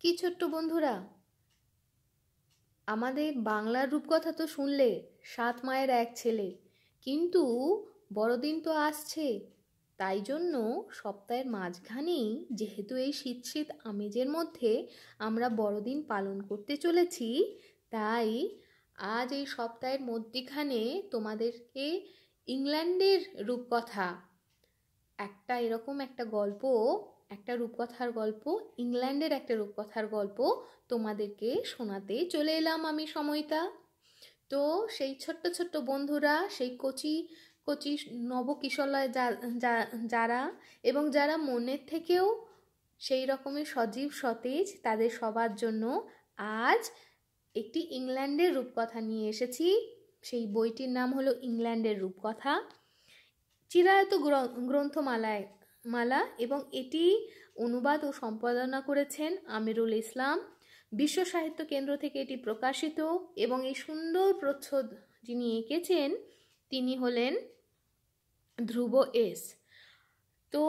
কি ছোট্ট বন্ধুরা, আমাদের বাংলার রূপকথা তো শুনলে, 7 মায়ের এক ছেলে। কিন্তু বড়দিন তো আসছে, তাই জন্য সপ্তাহের মাঝখানেই যেহেতু এই শীত শীত আমেজের মধ্যে আমরা বড়দিন পালন করতে চলেছি, তাই আজ এই সপ্তাহের মধ্যিখানে তোমাদেরকে ইংল্যান্ডের রূপকথা একটা গল্প, একটা রূপকথার গল্প, ইংল্যান্ডের একটা রূপকথার গল্প তোমাদেরকে শোনাতে চলে এলাম আমি সময়টা। তো সেই ছোট্ট ছোট্ট বন্ধুরা, সেই কচি কচি নবকিশলয় যারা এবং যারা মনের থেকেও সেই রকমের সজীব সতেজ, তাদের সবার জন্য আজ একটি ইংল্যান্ডের রূপকথা নিয়ে এসেছি। সেই বইটির নাম হলো ইংল্যান্ডের রূপকথা, চিরায়ত গ্রন্থমালা, এবং এটি অনুবাদ ও সম্পাদনা করেছেন আমিরুল ইসলাম। বিশ্ব সাহিত্য কেন্দ্র থেকে এটি প্রকাশিত, এবং এই সুন্দর প্রচ্ছদ যিনি এঁকেছেন তিনি হলেন ধ্রুব এস। তো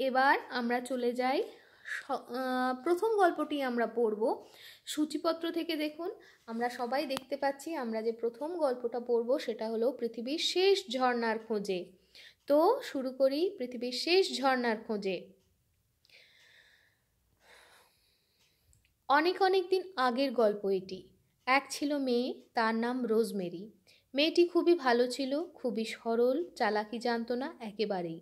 এবার আমরা চলে যাই, প্রথম গল্পটি আমরা পড়ব। সূচিপত্র থেকে দেখুন, আমরা সবাই দেখতে পাচ্ছি আমরা যে প্রথম গল্পটা পড়ব সেটা হলো পৃথিবীর শেষ ঝর্ণার খোঁজে। তো শুরু করি পৃথিবীর শেষ ঝর্ণার খোঁজে। অনেক অনেক দিন আগের গল্প এটি। এক ছিল মেয়ে, তার নাম রোজমেরি। মেয়েটি খুবই ভালো ছিল, খুবই সরল, চালাকি জানত না একেবারেই।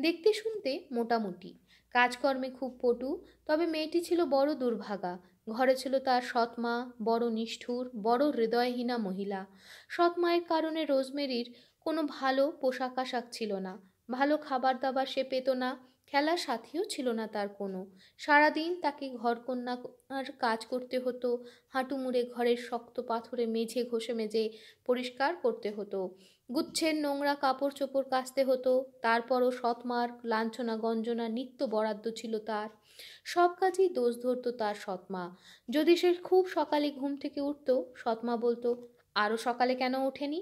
দেখতে শুনতে মোটামুটি, কাজকর্মে খুব পটু। তবে মেয়েটি ছিল বড় দুর্ভাগা। ঘরে ছিল তার সৎ মা, বড় নিষ্ঠুর, বড় হৃদয়হীনা মহিলা। সৎ মায়ের কারণে রোজমেরির কোনো ভালো পোশাক আশাক ছিল না, ভালো খাবার দাবার সে পেত না, খেলার সাথীও ছিল না তার কোনো। সারাদিন তাকে ঘরকন্যার কাজ করতে হতো, হাঁটু মুড়ে ঘরের শক্ত পাথরে মেঝে ঘষে মেজে পরিষ্কার করতে হতো, গুচ্ছের নোংরা কাপড় চোপড় কাচতে হতো। তারপরও সৎমার লাঞ্ছনা গঞ্জনা নিত্য বরাদ্দ ছিল তার। সব কাজেই দোষ ধরত তার সৎমা। যদি সে খুব সকালে ঘুম থেকে উঠত, সৎমা বলতো, আরও সকালে কেন ওঠেনি?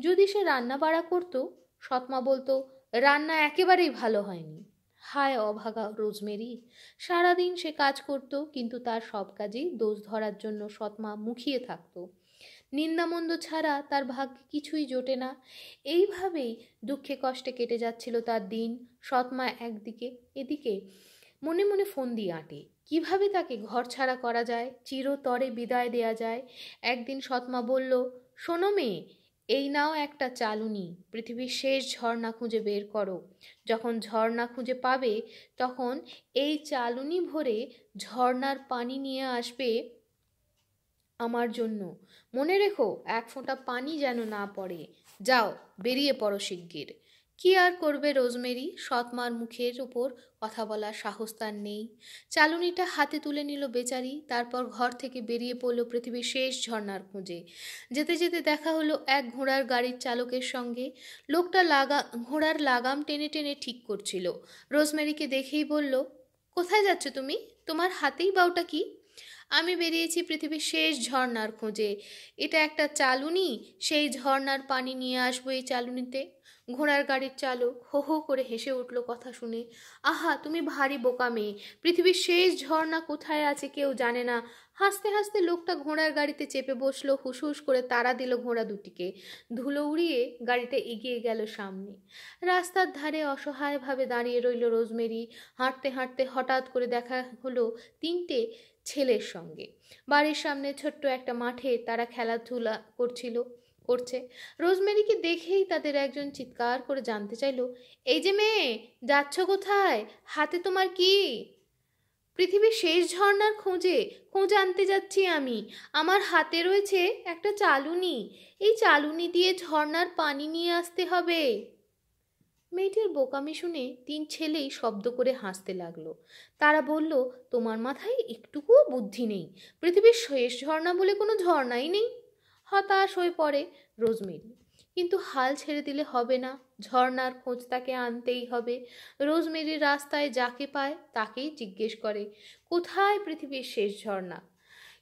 যদি সে রান্না বাড়া করত, সৎমা বলতো, রান্না একেবারেই ভালো হয়নি। হায় অভাগা রোজমেরি! সারাদিন সে কাজ করত, কিন্তু তার সব কাজেই দোষ ধরার জন্য সৎমা মুখিয়ে থাকত। নিন্দামন্দ ছাড়া তার ভাগ্যে কিছুই জোটে না। এইভাবেই দুঃখে কষ্টে কেটে যাচ্ছিল তার দিন। সৎমা একদিকে এদিকে মনে মনে ফন্দি আঁটে, কিভাবে তাকে ঘর ছাড়া করা যায়, চিরতরে বিদায় দেয়া যায়। একদিন সৎমা বলল, শোনো মেয়ে, এই নাও একটা চালুনি, পৃথিবীর শেষ ঝর্ণা খুঁজে বের করো। যখন ঝর্ণা খুঁজে পাবে, তখন এই চালুনি ভরে ঝর্ণার পানি নিয়ে আসবে আমার জন্য। মনে রেখো, এক ফোঁটা পানি যেন না পড়ে। যাও, বেরিয়ে পড়ো শিগগির। কি আর করবে রোজমেরি, সৎমার মুখের উপর কথা বলার সাহস তার নেই। চালুনিটা হাতে তুলে নিল বেচারি, তারপর ঘর থেকে বেরিয়ে পড়ল পৃথিবীর শেষ ঝর্ণার খোঁজে। যেতে যেতে দেখা হলো এক ঘোড়ার গাড়ির চালকের সঙ্গে। লোকটা ঘোড়ার লাগাম টেনে টেনে ঠিক করছিল। রোজমেরিকে দেখেই বলল, কোথায় যাচ্ছ তুমি? তোমার হাতেই বা ওটা কি? আমি বেরিয়েছি পৃথিবীর শেষ ঝর্ণার খোঁজে। এটা একটা চালুনি, সেই ঝর্ণার পানি নিয়ে আসবো এই চালুনিতে। ঘোড়ার গাড়ির চালক হো হো করে হেসে উঠল কথা শুনে। আহা, তুমি ভারী বোকা মেয়ে, পৃথিবীর শেষ ঝর্ণা কোথায় আছে কেউ জানে না। হাসতে হাসতে লোকটা ঘোড়ার গাড়িতে চেপে বসলো, হুসহুস করে তাড়া দিল ঘোড়া দুটিকে। ধুলো উড়িয়ে গাড়িটা এগিয়ে গেল সামনে। রাস্তার ধারে অসহায়ভাবে দাঁড়িয়ে রইল রোজমেরি। হাঁটতে হাঁটতে হঠাৎ করে দেখা হলো 3টে ছেলের সঙ্গে। বাড়ির সামনে ছোট্ট একটা মাঠে তারা খেলাধুলা করছে। রোজমেরিকে দেখেই তাদের একজন চিৎকার করে জানতে চাইল, এই যে মেয়ে, যাচ্ছ কোথায়? হাতে তোমার কি? পৃথিবীর শেষ ঝর্ণার খোঁজ আনতে যাচ্ছি আমি। আমার হাতে রয়েছে একটা চালুনি, এই চালুনি দিয়ে ঝর্ণার পানি নিয়ে আসতে হবে। মেয়েটির বোকামি শুনে 3 ছেলেই শব্দ করে হাসতে লাগলো। তারা বলল, তোমার মাথায় একটুকুও বুদ্ধি নেই, পৃথিবীর শেষ ঝর্ণা বলে কোনো ঝর্ণাই নেই। হতাশ হয়ে পড়ে রোজমেরি, কিন্তু হাল ছেড়ে দিলে হবে না, ঝর্ণার খোঁজ তাকে আনতেই হবে। রোজমেরি রাস্তায় যাকে পায় তাকেই জিজ্ঞেস করে, কোথায় পৃথিবীর শেষ ঝর্ণা?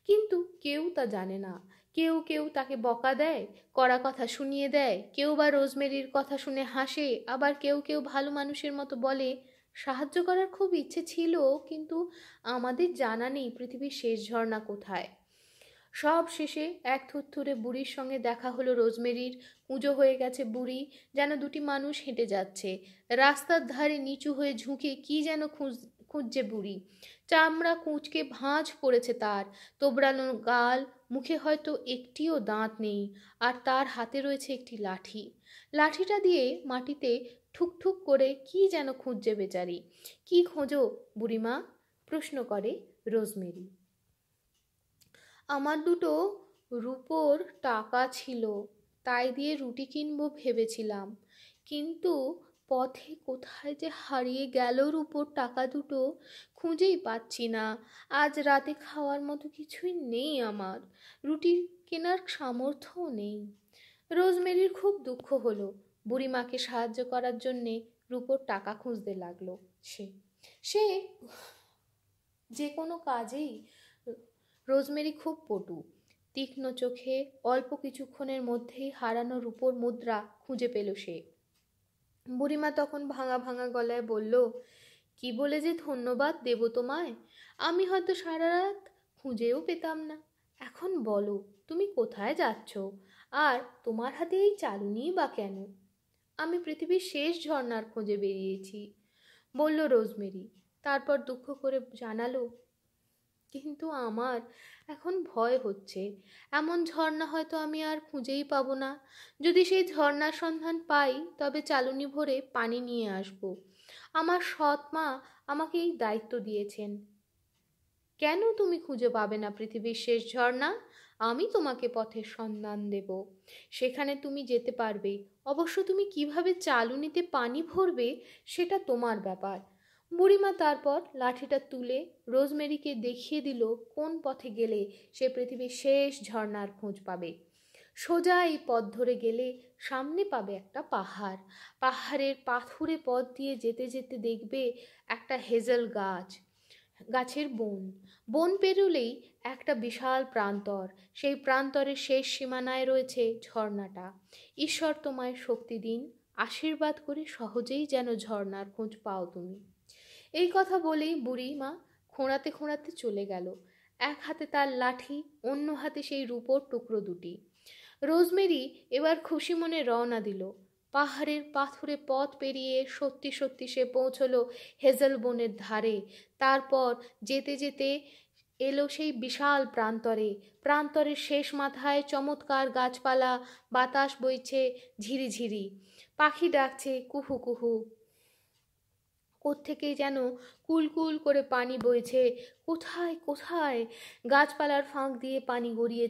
কিন্তু কেউ তা জানে না। কেউ কেউ তাকে বকা দেয়, কড়া কথা শুনিয়ে দেয়, কেউ বা রোজমেরির কথা শুনে হাসে, আবার কেউ কেউ ভালো মানুষের মতো বলে, সাহায্য করার খুব ইচ্ছে ছিল, কিন্তু আমাদের জানা নেই পৃথিবীর শেষ ঝর্ণা কোথায়। সব শেষে এক থুরথুরে বুড়ির সঙ্গে দেখা হলো রোজমেরির। কুঁজো হয়ে গেছে বুড়ি, যেন দুটি মানুষ হেঁটে যাচ্ছে। রাস্তার ধারে নিচু হয়ে ঝুঁকে কি যেন খুঁজছে বুড়ি। চামড়া কুঁচকে ভাঁজ পড়েছে তার, তোবড়ানো গাল, মুখে হয়তো একটিও দাঁত নেই, আর তার হাতে রয়েছে একটি লাঠি। লাঠিটা দিয়ে মাটিতে ঠুকঠুক করে কি যেন খুঁজছে বেচারি। কি খোঁজো বুড়িমা? প্রশ্ন করে রোজমেরি। আমার দুটো রুপোর টাকা ছিল, তাই দিয়ে রুটি কিনবো ভেবেছিলাম, কিন্তু পথে কোথায় যে হারিয়ে গেল রুপোর টাকা দুটো, খুঁজেই পাচ্ছি না। আজ রাতে খাওয়ার মতো কিছুই নেই আমার, রুটি কেনার সামর্থ্যও নেই। রোজমেরির খুব দুঃখ হলো। বুড়িমাকে সাহায্য করার জন্যে রুপোর টাকা খুঁজতে লাগলো। সে সে যে কোনো কাজেই রোজমেরি খুব পটু। তীক্ষ্ণ চোখে অল্প কিছুক্ষণের মধ্যেই হারানো রূপোর মুদ্রা খুঁজে পেল সে। বুড়িমা তখন ভাঙা ভাঙা গলায় বলল, কি বলে যে ধন্যবাদ দেব তোমায়, আমি হয়তো সারা রাত খুঁজেও পেতাম না। এখন বলো, তুমি কোথায় যাচ্ছ, আর তোমার হাতে এই চালুনি বা কেন? আমি পৃথিবীর শেষ ঝর্ণার খোঁজে বেরিয়েছি, বলল রোজমেরি। তারপর দুঃখ করে জানালো, কিন্তু আমার এখন ভয় হচ্ছে। এমন ঝর্ণা হয়তো আমি আর খুঁজেই পাবো না। যদি সেই ঝর্ণার সন্ধান পাই, তবে চালুনি ভরে পানি নিয়ে আসব। আমার সৎ মা আমাকে এই দায়িত্ব দিয়েছেন। কেন তুমি খুঁজে পাবে না পৃথিবীর শেষ ঝর্ণা? আমি তোমাকে পথের সন্ধান দেব, সেখানে তুমি যেতে পারবে। অবশ্য তুমি কিভাবে চালুনিতে পানি ভরবে সেটা তোমার ব্যাপার। বুড়িমা তারপর লাঠিটা তুলে রোজমেরিকে দেখিয়ে দিল কোন পথে গেলে সে পৃথিবীর শেষ ঝর্ণার খোঁজ পাবে। সোজা এই পথ ধরে গেলে সামনে পাবে একটা পাহাড়। পাহাড়ের পাথুরে পথ দিয়ে যেতে যেতে দেখবে একটা হেজেল গাছ, গাছের বন। বন পেরুলেই একটা বিশাল প্রান্তর। সেই প্রান্তরের শেষ সীমানায় রয়েছে ঝর্ণাটা। ঈশ্বর তোমায় শক্তি দিন, আশীর্বাদ করে সহজেই যেন ঝর্ণার খোঁজ পাও তুমি। এই কথা বলেই বুড়ি মা খোঁড়াতে খোঁড়াতে চলে গেল। এক হাতে তার লাঠি, অন্য হাতে সেই রূপোর টুকরো দুটি। রোজমেরি এবার খুশি মনে রওনা দিল। পাহাড়ের পাথুরে পথ পেরিয়ে সত্যি সত্যি সে পৌঁছলো হেজেল বনের ধারে। তারপর যেতে যেতে এলো সেই বিশাল প্রান্তরে। প্রান্তরের শেষ মাথায় চমৎকার গাছপালা, বাতাস বইছে ঝিরিঝিরি, পাখি ডাকছে কুহু কুহু, কোত্থেকে যেন কুলকুল করে পানি বইছে। কোথায় কোথায় গাছপালার ফাঁক দিয়ে পানি গড়িয়ে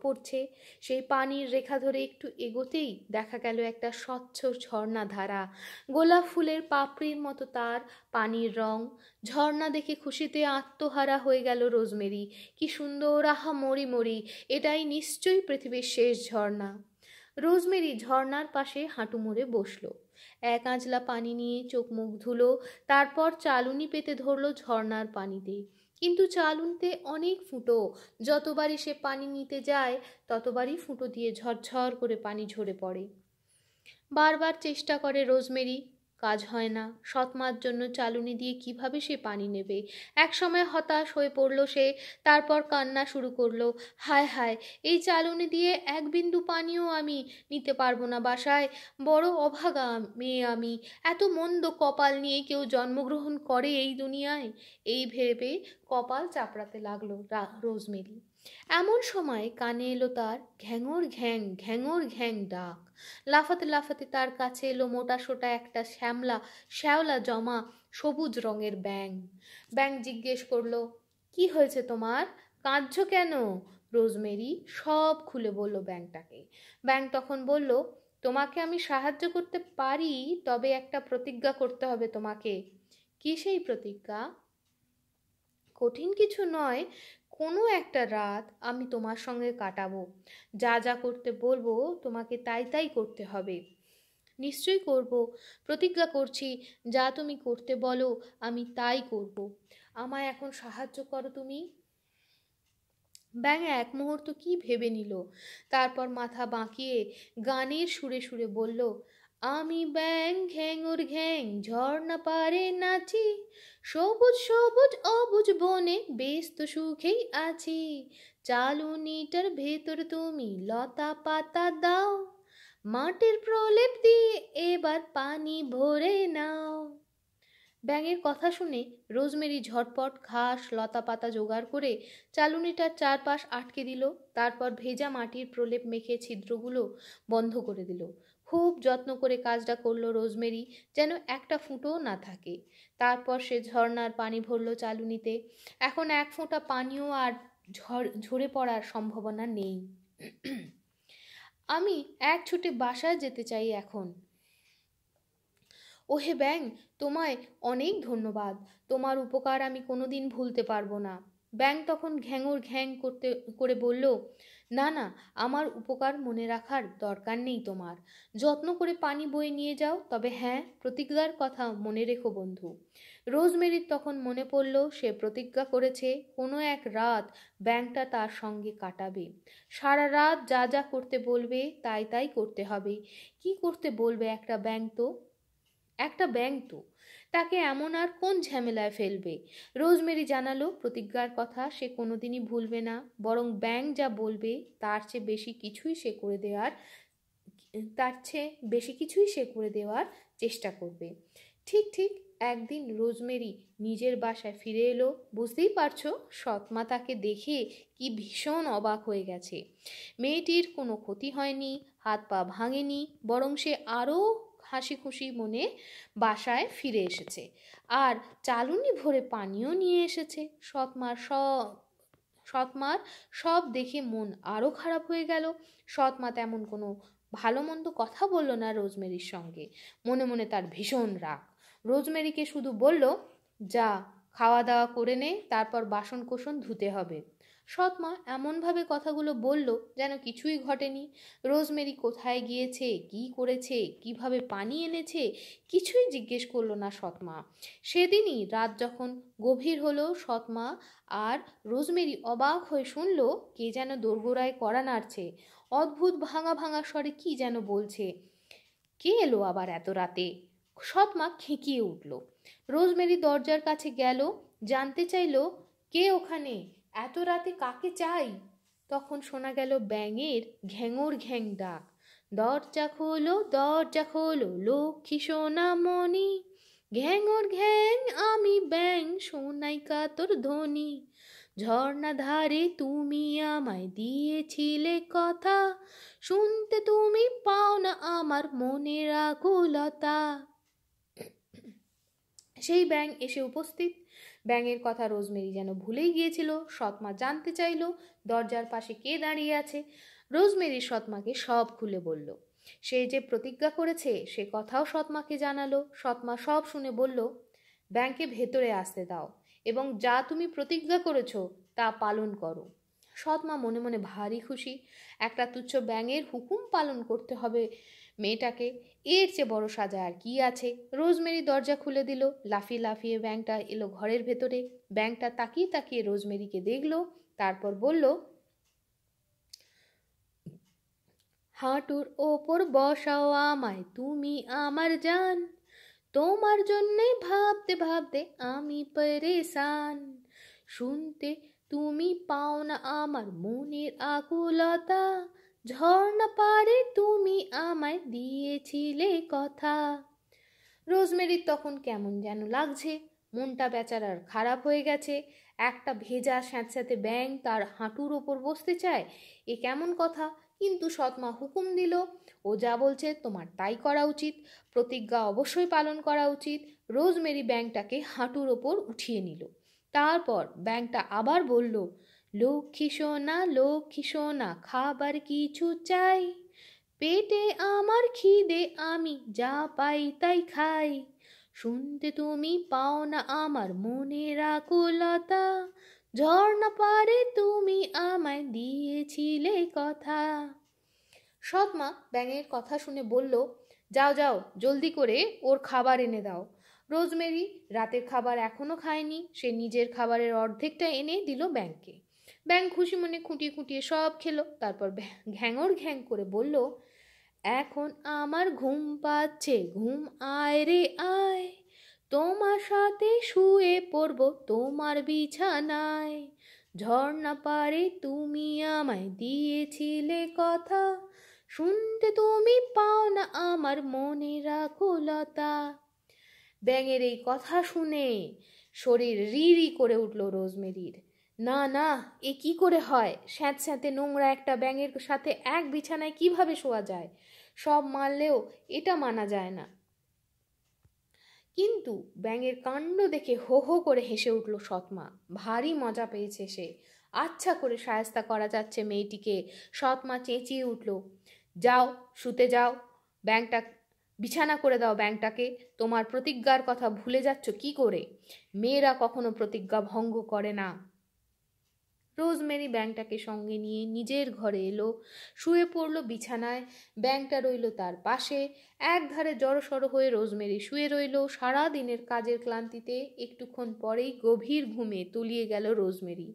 পড়ছে। সেই পানির রেখা ধরে একটু এগোতেই দেখা গেল একটা স্বচ্ছ ঝর্ণা ধারা। গোলাপ ফুলের পাপড়ির মতো তার পানির রং। ঝর্ণা দেখে খুশিতে আত্মহারা হয়ে গেল রোজমেরি। কি সুন্দর, আহা মরি মরি, এটাই নিশ্চয়ই পৃথিবীর শেষ ঝর্ণা। রোজমেরি ঝর্ণার পাশে হাঁটু মুড়ে বসল। এক আঁচলা পানি নিয়ে চোখ মুখ ধুলো। তারপর চালুনি পেতে ধরল ঝর্ণার পানিতে। কিন্তু চালুনিতে অনেক ফুটো। যতবারই সে পানি নিতে যায়, ততবারই ফুটো দিয়ে ঝরঝর করে পানি ঝরে পড়ে। বারবার চেষ্টা করে রোজমেরি, কাজ হয় না। সৎমার জন্য চালুনি দিয়ে কিভাবে সে পানি নেবে? এক সময় হতাশ হয়ে পড়ল সে। তারপর কান্না শুরু করলো, হায় হায়, এই চালুনি দিয়ে এক বিন্দু পানিও আমি নিতে পারবো না বাসায়। বড় অভাগা মেয়ে আমি। এত মন্দ কপাল নিয়ে কেউ জন্মগ্রহণ করে এই দুনিয়ায়? এই ভেবে কপাল চাপড়াতে লাগলো রোজমেরি। এমন সময় কানে এলো তার ঘ্যাঙর ঘ্যাং ঘ্যাঙর ঘ্যাং ডাক। লাফাতে লাফাতে তার কাছে এলো মোটা সোটা একটা শ্যাওলা জমা সবুজ রঙের ব্যাঙ। ব্যাঙ জিজ্ঞেস করলো, কি হয়েছে তোমার, কাঁদছো কেন? রোজমেরি সব খুলে বলল ব্যাঙটাকে। ব্যাঙ তখন বলল, তোমাকে আমি সাহায্য করতে পারি, তবে একটা প্রতিজ্ঞা করতে হবে তোমাকে। কি সেই প্রতিজ্ঞা? কঠিন কিছু নয়, কোনো একটা রাত আমি তোমার সঙ্গে কাটাবো। যা যা করতে বলবো তোমাকে তাই তাই করতে হবে। নিশ্চয়ই করব, প্রতিজ্ঞা করছি, যা তুমি করতে বলো আমি তাই করব। আমায় এখন সাহায্য করো তুমি। ব্যাঙ এক মুহূর্ত কি ভেবে নিল, তারপর মাথা বাঁকিয়ে গানের সুরে সুরে বলল, আমি ব্যাং ঘ্যাঙুর ঘ্যাং ঝর্ণা পারে নাচি, সবুজ সবুজ অবুজ বনে ব্যস্ত সুখেই আছি। চালুনিটার ভেতর তুমি লতা পাতা দাও, মাটির প্রলেপ দিয়ে এবার পানি ভরে নাও। ব্যাঙের কথা শুনে রোজমেরি ঝটপট ঘাস লতা পাতা জোগাড় করে চালুনিটার চারপাশ আটকে দিল। তারপর ভেজা মাটির প্রলেপ মেখে ছিদ্রগুলো বন্ধ করে দিল। খুব যত্ন করে কাজটা করলো রোজমেরি, যেন একটা ফুঁটোও না থাকে। তারপর সে ঝর্ণার পানি ভরলো চালুনিতে। এখন এক ফোঁটা পানিও আর ঝরে পড়ার সম্ভাবনা নেই। আমি এক ছুটে বাসায় যেতে চাই এখন। ওহে ব্যাং, তোমায় অনেক ধন্যবাদ। তোমার উপকার আমি কোনোদিন ভুলতে পারবো না। ব্যাং তখন ঘ্যাঙর ঘ্যাং করে বলল, না না, আমার উপকার মনে রাখার দরকার নেই তোমার। যত্ন করে পানি বয়ে নিয়ে যাও, তবে হ্যাঁ, প্রতিজ্ঞার কথা মনে রেখো বন্ধু। রোজমেরির তখন মনে পড়ল সে প্রতিজ্ঞা করেছে কোনো এক রাত ব্যাংটা তার সঙ্গে কাটাবে। সারা রাত যা যা করতে বলবে তাই তাই করতে হবে। কি করতে বলবে একটা ব্যাং তো? তাকে এমন আর কোন ঝামেলায় ফেলবে? রোজমেরি জানালো প্রতিজ্ঞার কথা সে কোনোদিনই ভুলবে না, বরং ব্যাং যা বলবে তার চেয়ে বেশি কিছুই সে করে দেওয়ার চেষ্টা করবে। ঠিক ঠিক একদিন রোজমেরি নিজের বাসায় ফিরে এলো। বুঝতেই পারছো সৎমা তাকে দেখে কি ভীষণ অবাক হয়ে গেছে। মেয়েটির কোনো ক্ষতি হয়নি, হাত পা ভাঙেনি, বরং সে আরও হাসি খুশি মনে বাসায় ফিরে এসেছে, আর চালুনি ভরে পানিও নিয়ে এসেছে। সৎমার সব দেখে মন আরও খারাপ হয়ে গেল। সৎমা তেমন কোনো ভালো মন্দ কথা বলল না রোজমেরির সঙ্গে। মনে মনে তার ভীষণ রাগ। রোজমেরিকে শুধু বলল, যা খাওয়া দাওয়া করে নে, তারপর বাসন কোসন ধুতে হবে। সৎমা এমনভাবে কথাগুলো বলল যেন কিছুই ঘটেনি। রোজমেরি কোথায় গিয়েছে, কি করেছে, কিভাবে পানি এনেছে, কিছুই জিজ্ঞেস করলো না সৎমা। সেদিনই রাত যখন গভীর হলো, সৎমা আর রোজমেরি অবাক হয়ে শুনল কে যেন দোরগোড়ায় কড়া নাড়ছে। অদ্ভুত ভাঙা ভাঙা স্বরে কি যেন বলছে। কে এলো আবার এত রাতে? সৎমা খেঁকিয়ে উঠল। রোজমেরি দরজার কাছে গেল, জানতে চাইল কে ওখানে, এত রাতে কাকে চাই। তখন শোনা গেল ব্যাঙের ঘ্যাঙর ঘ্যাং ডাক, দরজা খোলো দরজা খোলো লক্ষ্মী সোনামণি, ঘ্যাঙর ঘ্যাং আমি ব্যাং সোনাই কাতর ধ্বনি, ঝর্ণা ধারে তুমি আমায় দিয়েছিলে কথা, শুনতে তুমি পাও না আমার মনের আকুলতা। সেই ব্যাঙ এসে উপস্থিত। ব্যাঙের কথা রোজমেরি যেন ভুলেই গিয়েছিল। সৎমা জানতে চাইল দরজার পাশে কে দাঁড়িয়ে আছে। রোজমেরি সৎমাকে সব খুলে বলল। সে যে প্রতিজ্ঞা করেছে সে কথাও সৎমাকে জানালো। সৎমা সব শুনে বলল, ব্যাঙকে ভেতরে আসতে দাও এবং যা তুমি প্রতিজ্ঞা করেছ তা পালন করো। সৎমা মনে মনে ভারী খুশি। একটা তুচ্ছ ব্যাঙের হুকুম পালন করতে হবে মেয়েটাকে, এর চেয়ে বড় সাজা আর কি আছে। রোজমেরি দরজা খুলে দিল। লাফিয়ে লাফিয়ে ব্যাঙটা এলো ঘরের ভেতরে। ব্যাঙটা তাকিয়ে তাকিয়ে রোজমেরিকে দেখলো, তারপর বলল, হাঁটুর ওপর বসাও আমায় তুমি আমার জান, তোমার জন্যে ভাবতে ভাবতে আমি পেরেশান, শুনতে তুমি পাও না আমার মনের আকুলতা, ঝর্ণা পারে তুমি আমায় দিয়েছিলে কথা। রোজমেরির তখন কেমন যেন লাগছে, মনটা বেচারার খারাপ হয়ে গেছে। একটা ভেজা স্যাঁতস্যাঁতে ব্যাঙ তার হাঁটুর ওপর বসতে চায়, এ কেমন কথা? কিন্তু সৎমা হুকুম দিল, ও যা বলছে তোমার তাই করা উচিত, প্রতিজ্ঞা অবশ্যই পালন করা উচিত। রোজমেরি ব্যাঙটাকে হাঁটুর ওপর উঠিয়ে নিল। তারপর ব্যাঙটা আবার বলল, লক্ষ্মী সোনা খাবার কিছু চাই, পেটে আমার খিদে আমি যা পাই তাই খাই, শুনতে তুমি পাও না আমার মনের আকুলতা, ঝর্ণা পারে তুমি আমায় দিয়েছিলে কথা। সৎমা ব্যাঙের কথা শুনে বলল, যাও যাও, জলদি করে ওর খাবার এনে দাও। রোজমেরি রাতের খাবার এখনো খায়নি। সে নিজের খাবারের অর্ধেকটা এনে দিল ব্যাঙকে। ব্যাঙ খুশি মনে খুঁটিয়ে খুঁটিয়ে সব খেলো। তারপর ঘ্যাঙর ঘ্যাং করে বলল, এখন আমার ঘুম পাচ্ছে, ঘুম আয় রে আয়, তোমার সাথে শুয়ে পড়ব তোমার বিছানায়। ঝর্ণা পারে তুমি আমায় দিয়েছিলে কথা, শুনতে তুমি পাও না আমার মনের আকুলতা। ব্যাঙের এই কথা শুনে শরীর রি রি করে উঠল রোজমেরির। না না, এ কি করে হয়? স্যাঁতস্যাঁতে নোংরা একটা ব্যাঙের সাথে এক বিছানায় কিভাবে শোয়া যায়? সব মানলেও এটা মানা যায় না। কিন্তু ব্যাঙের কাণ্ড দেখে হো হো করে হেসে উঠল সৎমা। ভারী মজা পেয়েছে সে। আচ্ছা করে শায়েস্তা করা যাচ্ছে মেয়েটিকে। সৎমা চেঁচিয়ে উঠল, যাও শুতে যাও, ব্যাঙটা বিছানা করে দাও ব্যাঙটাকে। তোমার প্রতিজ্ঞার কথা ভুলে যাচ্ছ কি করে? মেয়েরা কখনো প্রতিজ্ঞা ভঙ্গ করে না। রোজমেরি ব্যাঙটাকে সঙ্গে নিয়ে নিজের ঘরে এলো, শুয়ে পড়ল বিছানায়। ব্যাঙটা রইল তার পাশে। একধারে জড়সড় হয়ে রোজমেরি শুয়ে রইল। সারা দিনের কাজের ক্লান্তিতে একটুক্ষণ পরেই গভীর ঘুমে তলিয়ে গেল রোজমেরি।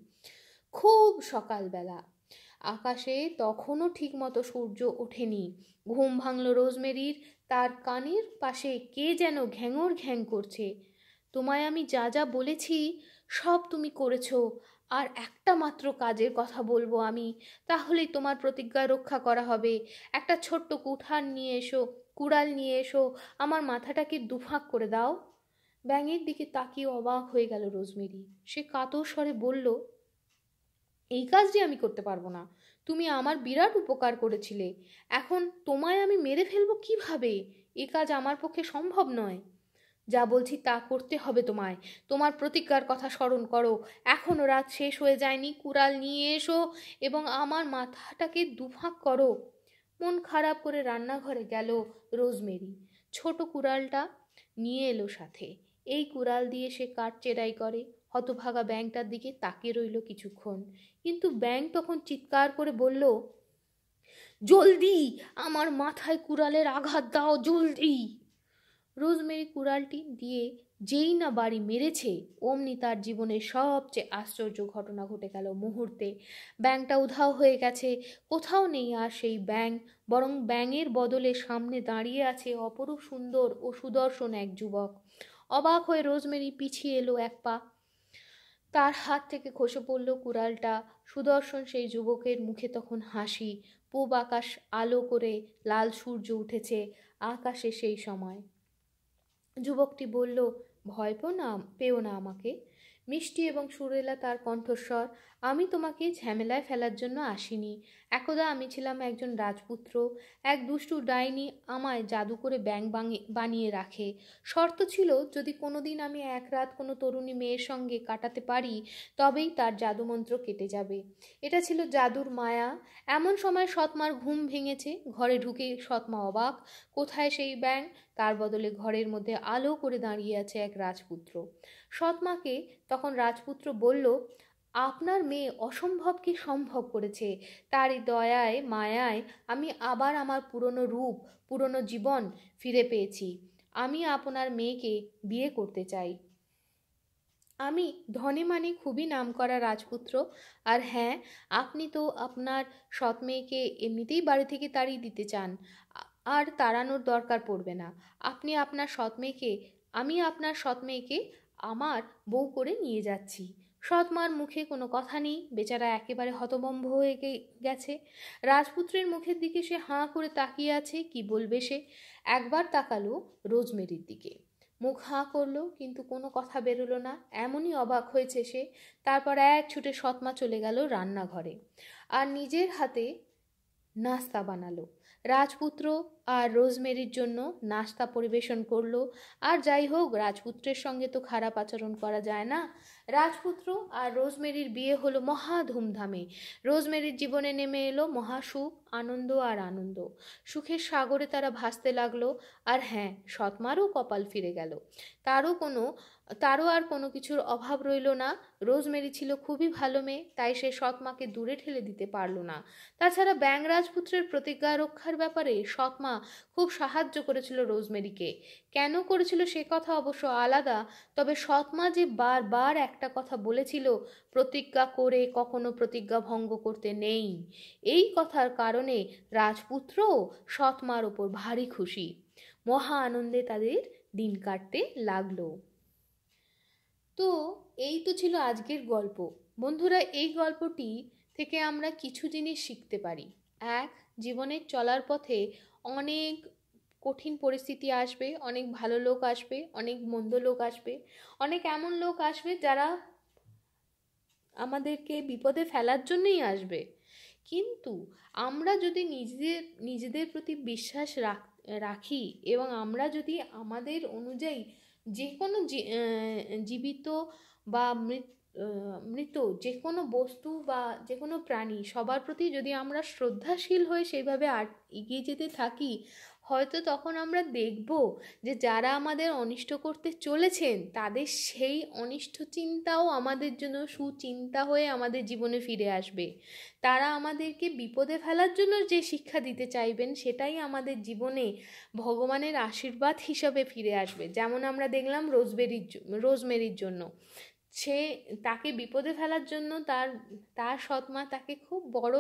খুব সকালবেলা, আকাশে তখনও ঠিকমতো সূর্য ওঠেনি। ঘুম ভাঙল রোজমেরির। তার কানের পাশে কে যেন ঘ্যাঙর ঘ্যাং করছে। তোমায় আমি যা যা বলেছি সব তুমি করেছো, আর একটা মাত্র কাজের কথা বলবো আমি, তাহলেই তোমার প্রতিজ্ঞা রক্ষা করা হবে। একটা ছোট্ট কুড়াল নিয়ে এসো, আমার মাথাটাকে দুফাঁক করে দাও। ব্যাঙের দিকে তাকিয়ে অবাক হয়ে গেল রোজমেরি। সে কাতর স্বরে বলল, এই কাজটি আমি করতে পারবো না। তুমি আমার বিরাট উপকার করেছিলে, এখন তোমায় আমি মেরে ফেলবো কিভাবে? এ কাজ আমার পক্ষে সম্ভব নয়। যা বলছি তা করতে হবে তোমায়। তোমার প্রতিজ্ঞার কথা স্মরণ করো। এখনও রাত শেষ হয়ে যায়নি। কুড়াল নিয়ে এসো এবং আমার মাথাটাকে দুফাঁক করো। মন খারাপ করে রান্নাঘরে গেল রোজমেরি। ছোট কুড়ালটা নিয়ে এলো সাথে। এই কুড়াল দিয়ে সে কাঠ চেরাই করে। হতভাগা ব্যাঙটার দিকে তাকিয়ে রইল কিছুক্ষণ, কিন্তু ব্যাঙ তখন চিৎকার করে বলল, জলদি আমার মাথায় কুড়ালের আঘাত দাও, জলদি। রোজমেরি কুড়ালটি দিয়ে যেই না বাড়ি মেরেছে, অমনি তার জীবনের সবচেয়ে আশ্চর্য ঘটনা ঘটে গেল মুহূর্তে। ব্যাঙটা উধাও হয়ে গেছে। কোথাও নেই আর সেই ব্যাঙ, বরং ব্যাঙের বদলে সামনে দাঁড়িয়ে আছে অপরূপ সুন্দর ও সুদর্শন এক যুবক। অবাক হয়ে রোজমেরি পিছিয়ে এলো এক পা। তার হাত থেকে খসে পড়ল কুড়ালটা। সুদর্শন সেই যুবকের মুখে তখন হাসি। পূব আকাশ আলো করে লাল সূর্য উঠেছে আকাশে সেই সময়। যুবকটি বলল, ভয় পেও না আমাকে। মিষ্টি এবং সুরেলা তার কণ্ঠস্বর। আমি তোমাকে ঝামেলায় ফেলার জন্য আসিনি। একদা আমি ছিলাম একজন রাজপুত্র। এক দুষ্টু ডাইনি আমায় জাদু করে ব্যাঙ বানিয়ে রাখে। শর্ত ছিল, যদি কোনোদিন আমি এক রাত কোনো তরুণী মেয়ের সঙ্গে কাটাতে পারি, তবেই তার জাদুমন্ত্র কেটে যাবে। এটা ছিল জাদুর মায়া। এমন সময় সৎমার ঘুম ভেঙেছে। ঘরে ঢুকে সৎমা অবাক। কোথায় সেই ব্যাঙ? তার বদলে ঘরের মধ্যে আলো করে দাঁড়িয়ে আছে এক রাজপুত্র। সৎমাকে তখন রাজপুত্র বলল, আপনার মেয়ে অসম্ভবকে সম্ভব করেছে। তারই দয়ায় মায়ায় আমি আবার আমার পুরনো রূপ, পুরনো জীবন ফিরে পেয়েছি। আমি আপনার মেয়েকে বিয়ে করতে চাই। আমি ধনে মানে খুবই নামকরা রাজপুত্র। আর হ্যাঁ, আপনি তো আপনার সৎ মেয়েকে এমনিতেই বাড়ি থেকে তাড়িয়ে দিতে চান। আর তাড়ানোর দরকার পড়বে না। আমি আপনার সৎ মেয়েকে আমার বউ করে নিয়ে যাচ্ছি। সৎ মার মুখে কোনো কথা নেই। বেচারা একেবারে হতভম্ব হয়ে গেছে। রাজপুত্রের মুখের দিকে সে হাঁ করে তাকিয়ে আছে। কি বলবে সে? একবার তাকালো রোজমেরির দিকে, মুখ হাঁ করলো, কিন্তু কোনো কথা বেরোলো না। এমনই অবাক হয়েছে সে। তারপর এক ছুটে সৎমা চলে গেল রান্নাঘরে আর নিজের হাতে নাস্তা বানালো। রাজপুত্র আর রোজমেরির জন্য নাস্তা পরিবেশন করলো। আর যাই হোক, রাজপুত্রের সঙ্গে তো খারাপ আচরণ করা যায় না। রাজপুত্র আর রোজমেরির বিয়ে হলো মহা ধুমধামে। রোজমেরির জীবনে নেমে এলো মহাসুখ, আনন্দ আর আনন্দ। সুখের সাগরে তারা ভাসতে লাগলো। আর হ্যাঁ, সৎমারও কপাল ফিরে গেল। তারও কোনো তারও আর কোনো কিছুর অভাব রইল না। রোজমেরি ছিল খুবই ভালো মেয়ে, তাই সে সৎ মাকে দূরে ঠেলে দিতে পারল না। তাছাড়া ব্যাঙ রাজপুত্রের প্রতিজ্ঞা রক্ষার ব্যাপারে সৎ মা খুব সাহায্য করেছিল রোজমেরিকে। কেন করেছিল সে কথা অবশ্য আলাদা, তবে সৎ মা যে বারবার একটা কথা বলেছিল, প্রতিজ্ঞা করে কখনো প্রতিজ্ঞা ভঙ্গ করতে নেই, এই কথার কারণে রাজপুত্রও সৎ মার ওপর ভারী খুশি। মহা আনন্দে তাদের দিন কাটতে লাগলো। তো এই তো ছিল আজকের গল্প। বন্ধুরা, এই গল্পটি থেকে আমরা কিছু জিনিস শিখতে পারি। এক, জীবনের চলার পথে অনেক কঠিন পরিস্থিতি আসবে, অনেক ভালো লোক আসবে, অনেক মন্দ লোক আসবে, অনেক এমন লোক আসবে যারা আমাদেরকে বিপদে ফেলার জন্যই আসবে। কিন্তু আমরা যদি নিজেদের প্রতি বিশ্বাস রাখি এবং আমরা যদি আমাদের অনুযায়ী যে কোনো জীবিত বা মৃত যে কোনো বস্তু বা যে কোনো প্রাণী সবার প্রতি যদি আমরা শ্রদ্ধাশীল হয়ে সেইভাবে এগিয়ে যেতে থাকি, হয়তো তখন আমরা দেখব যে যারা আমাদের অনিষ্ট করতে চলেছেন তাদের সেই অনিষ্ট চিন্তাও আমাদের জন্য সুচিন্তা হয়ে আমাদের জীবনে ফিরে আসবে। তারা আমাদেরকে বিপদে ফেলার জন্য যে শিক্ষা দিতে চাইবেন সেটাই আমাদের জীবনে ভগবানের আশীর্বাদ হিসাবে ফিরে আসবে। যেমন আমরা দেখলাম রোজমেরির জন্য, সে তাকে বিপদে ফেলার জন্য তার সৎমা তাকে খুব বড়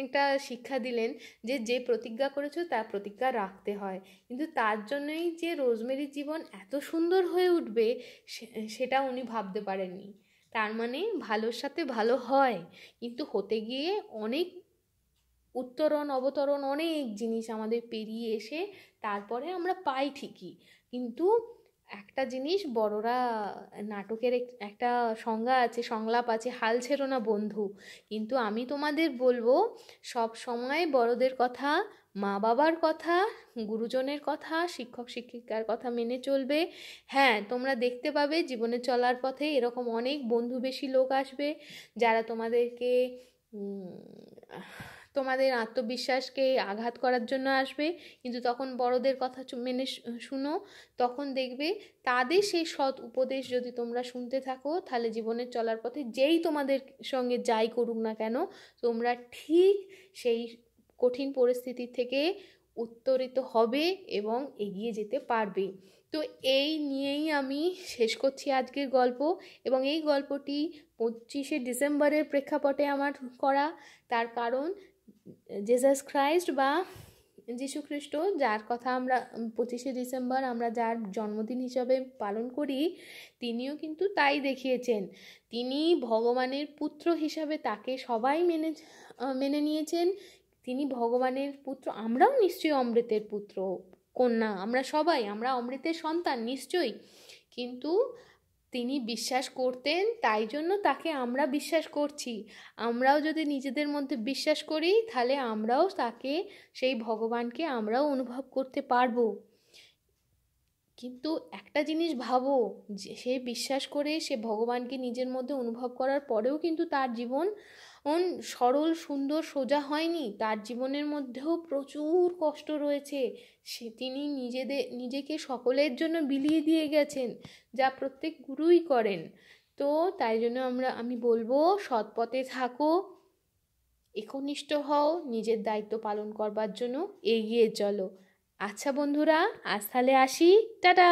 একটা শিক্ষা দিলেন যে প্রতিজ্ঞা করেছো তার প্রতিজ্ঞা রাখতে হয়। কিন্তু তার জন্যই যে রোজমেরির জীবন এত সুন্দর হয়ে উঠবে সেটা উনি ভাবতে পারেননি। তার মানে ভালোর সাথে ভালো হয়, কিন্তু হতে গিয়ে অনেক উত্তরণ অবতরণ অনেক জিনিস আমাদের পেরিয়ে এসে তারপরে আমরা পাই ঠিকই। কিন্তু একটা জিনিস বড়রা নাটকের একটা সংলাপ আছে, হাল ছেড়ো না বন্ধু। কিন্তু আমি তোমাদের বলবো, সব সময় বড়দের কথা, মা বাবার কথা, গুরুজনের কথা, শিক্ষক শিক্ষিকার কথা মেনে চলবে। হ্যাঁ, তোমরা দেখতে পাবে জীবনে চলার পথে এরকম অনেক বন্ধুবেশী লোক আসবে যারা তোমাদের আত্মবিশ্বাসকে আঘাত করার জন্য আসবে। কিন্তু তখন বড়দের কথা মেনে শুনো, তখন দেখবে তাদের সেই সৎ উপদেশ যদি তোমরা শুনতে থাকো, তাহলে জীবনের চলার পথে যেই তোমাদের সঙ্গে যাই করুক না কেন, তোমরা ঠিক সেই কঠিন পরিস্থিতি থেকে উত্তরিত হবে এবং এগিয়ে যেতে পারবে। তো এই নিয়েই আমি শেষ করছি আজকের গল্প। এবং এই গল্পটি 25শে ডিসেম্বরের প্রেক্ষাপটে আমার করা। তার কারণ জেসাস খ্রাইস্ট বা যীশুখ্রিস্ট, যার কথা আমরা 25শে ডিসেম্বর আমরা যার জন্মদিন হিসাবে পালন করি, তিনিও কিন্তু তাই দেখিয়েছেন। তিনি ভগবানের পুত্র হিসাবে তাকে সবাই মেনে নিয়েছেন। তিনি ভগবানের পুত্র, আমরাও নিশ্চয়ই অমৃতের পুত্র কন্যা, আমরা অমৃতের সন্তান নিশ্চয়ই। কিন্তু তিনি বিশ্বাস করতেন, তাই জন্য তাকে আমরা বিশ্বাস করছি। আমরাও যদি নিজেদের মধ্যে বিশ্বাস করি, তাহলে আমরাও তাকে, সেই ভগবানকে আমরাও অনুভব করতে পারবো। কিন্তু একটা জিনিস ভাবো, যে সে বিশ্বাস করে সে ভগবানকে নিজের মধ্যে অনুভব করার পরেও কিন্তু তার জীবন সরল সুন্দর সোজা হয়নি। তার জীবনের মধ্যেও প্রচুর কষ্ট রয়েছে। তিনি নিজেকে সকলের জন্য বিলিয়ে দিয়ে গেছেন, যা প্রত্যেক গুরুই করেন। তো তাই জন্য আমি বলবো, সৎ পথে থাকো, একনিষ্ঠ হও, নিজের দায়িত্ব পালন করবার জন্য এগিয়ে চলো। আচ্ছা বন্ধুরা, আজ তাহলে আসি, টাটা।